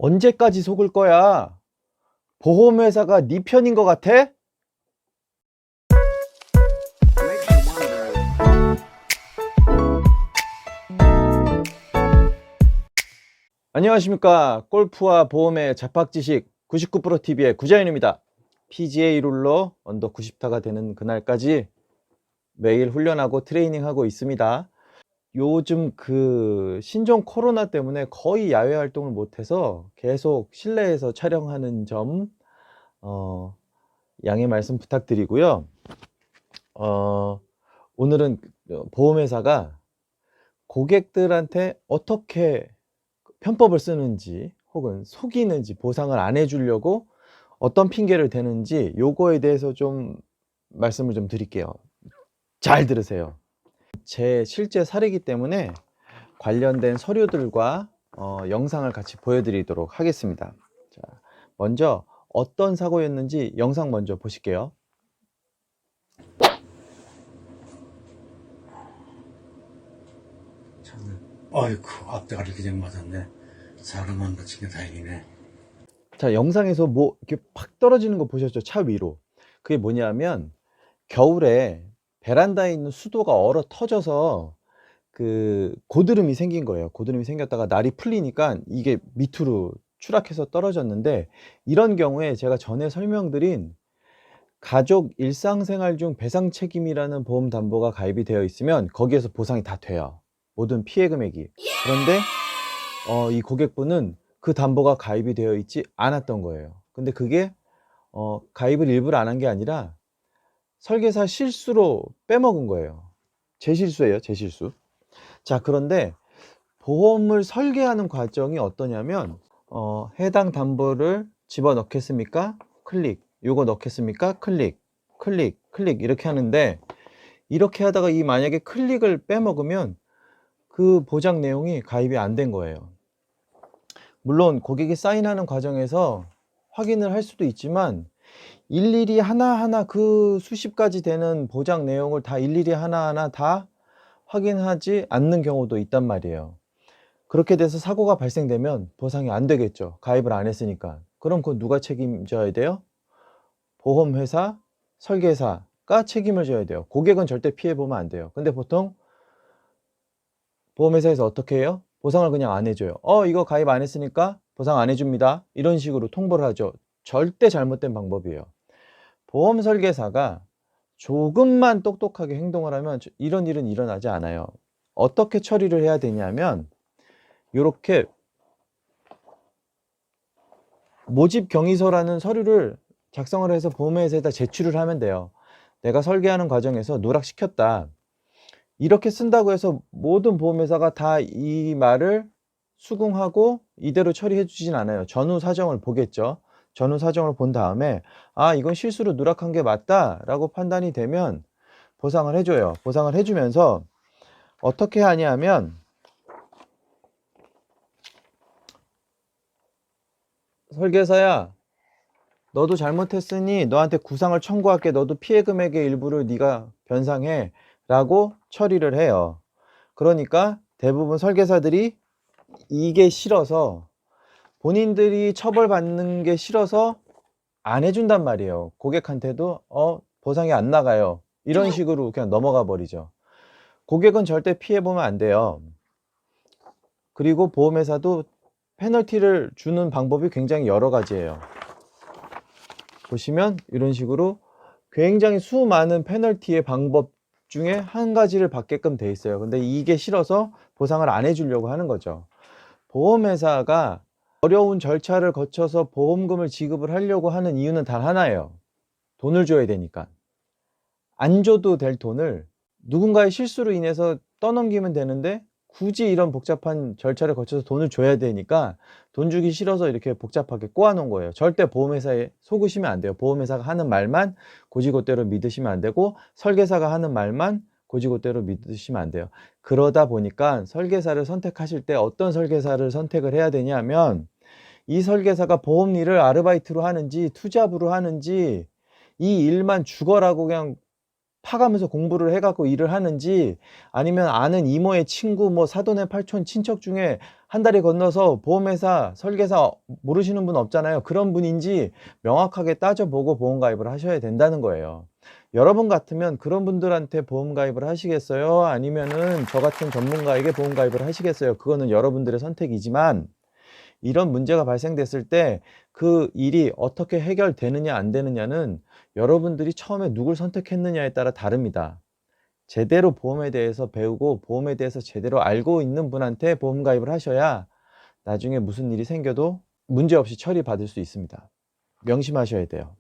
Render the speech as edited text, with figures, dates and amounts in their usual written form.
언제까지 속을 거야? 보험회사가 네 편인 것 같아? 안녕하십니까. 골프와 보험의 잡학지식 99%TV의 구자윤입니다. PGA 룰러 언더 90타가 되는 그날까지 매일 훈련하고 트레이닝하고 있습니다. 요즘 신종 코로나 때문에 거의 야외 활동을 못해서 계속 실내에서 촬영하는 점 양해 말씀 부탁드리고요. 오늘은 보험회사가 고객들한테 어떻게 편법을 쓰는지 혹은 속이는지 보상을 안 해주려고 어떤 핑계를 대는지 요거에 대해서 좀 말씀을 좀 드릴게요. 잘 들으세요. 제 실제 사례이기 때문에 관련된 서류들과 영상을 같이 보여드리도록 하겠습니다. 자, 먼저 어떤 사고였는지 영상 먼저 보실게요. 아이고, 앞대가리 그냥 맞았네. 사람 안 다친 게 다행이네. 자, 영상에서 뭐 이렇게 팍 떨어지는 거 보셨죠? 차 위로. 그게 뭐냐면 겨울에 베란다에 있는 수도가 얼어 터져서 고드름이 생긴 거예요. 고드름이 생겼다가 날이 풀리니까 이게 밑으로 추락해서 떨어졌는데, 이런 경우에 제가 전에 설명드린 가족 일상생활 중 배상 책임이라는 보험 담보가 가입이 되어 있으면 거기에서 보상이 다 돼요. 모든 피해 금액이. 그런데 이 고객분은 그 담보가 가입이 되어 있지 않았던 거예요. 근데 그게 가입을 일부러 안 한 게 아니라 설계사 실수로 빼먹은 거예요. 제 실수예요, 제 실수. 자, 그런데 보험을 설계하는 과정이 어떠냐면 해당 담보를 집어넣겠습니까? 클릭. 요거 넣겠습니까? 클릭. 클릭, 클릭 이렇게 하는데, 이렇게 하다가 만약에 클릭을 빼먹으면 그 보장 내용이 가입이 안 된 거예요. 물론 고객이 사인하는 과정에서 확인을 할 수도 있지만 일일이 하나하나 그 수십 가지 되는 보장 내용을 다 일일이 하나하나 다 확인하지 않는 경우도 있단 말이에요. 그렇게 돼서 사고가 발생되면 보상이 안 되겠죠. 가입을 안 했으니까. 그럼 그건 누가 책임져야 돼요? 보험회사, 설계사가 책임을 져야 돼요. 고객은 절대 피해보면 안 돼요. 근데 보통 보험회사에서 어떻게 해요? 보상을 그냥 안 해줘요. 이거 가입 안 했으니까 보상 안 해줍니다. 이런 식으로 통보를 하죠. 절대 잘못된 방법이에요. 보험 설계사가 조금만 똑똑하게 행동을 하면 이런 일은 일어나지 않아요. 어떻게 처리를 해야 되냐면, 이렇게 모집 경위서라는 서류를 작성을 해서 보험회사에다 제출을 하면 돼요. 내가 설계하는 과정에서 누락시켰다. 이렇게 쓴다고 해서 모든 보험회사가 다 이 말을 수긍하고 이대로 처리해 주진 않아요. 전후 사정을 보겠죠. 전후 사정을 본 다음에 이건 실수로 누락한 게 맞다 라고 판단이 되면 보상을 해줘요. 보상을 해주면서 어떻게 하냐면, 설계사야, 너도 잘못했으니 너한테 구상을 청구할게. 너도 피해 금액의 일부를 네가 변상해 라고 처리를 해요. 그러니까 대부분 설계사들이 이게 싫어서, 본인들이 처벌받는 게 싫어서 안 해준단 말이에요. 고객한테도 보상이 안 나가요. 이런 식으로 그냥 넘어가 버리죠. 고객은 절대 피해보면 안 돼요. 그리고 보험회사도 페널티를 주는 방법이 굉장히 여러 가지예요. 보시면 이런 식으로 굉장히 수많은 페널티의 방법 중에 한 가지를 받게끔 돼 있어요. 근데 이게 싫어서 보상을 안 해주려고 하는 거죠. 보험회사가 어려운 절차를 거쳐서 보험금을 지급을 하려고 하는 이유는 단 하나예요. 돈을 줘야 되니까. 안 줘도 될 돈을 누군가의 실수로 인해서 떠넘기면 되는데 굳이 이런 복잡한 절차를 거쳐서 돈을 줘야 되니까 돈 주기 싫어서 이렇게 복잡하게 꼬아놓은 거예요. 절대 보험회사에 속으시면 안 돼요. 보험회사가 하는 말만 곧이곧대로 믿으시면 안 되고, 설계사가 하는 말만 곧이곧대로 믿으시면 안 돼요. 그러다 보니까 설계사를 선택하실 때 어떤 설계사를 선택을 해야 되냐면, 이 설계사가 보험 일을 아르바이트로 하는지 투잡으로 하는지, 이 일만 죽어라고 그냥 파가면서 공부를 해 갖고 일을 하는지, 아니면 아는 이모의 친구 뭐 사돈의 팔촌 친척 중에 한 다리 건너서 보험회사 설계사 모르시는 분 없잖아요. 그런 분인지 명확하게 따져보고 보험 가입을 하셔야 된다는 거예요. 여러분 같으면 그런 분들한테 보험 가입을 하시겠어요? 아니면은 저 같은 전문가에게 보험 가입을 하시겠어요? 그거는 여러분들의 선택이지만, 이런 문제가 발생됐을 때 그 일이 어떻게 해결되느냐 안 되느냐는 여러분들이 처음에 누굴 선택했느냐에 따라 다릅니다. 제대로 보험에 대해서 배우고 보험에 대해서 제대로 알고 있는 분한테 보험 가입을 하셔야 나중에 무슨 일이 생겨도 문제없이 처리받을 수 있습니다. 명심하셔야 돼요.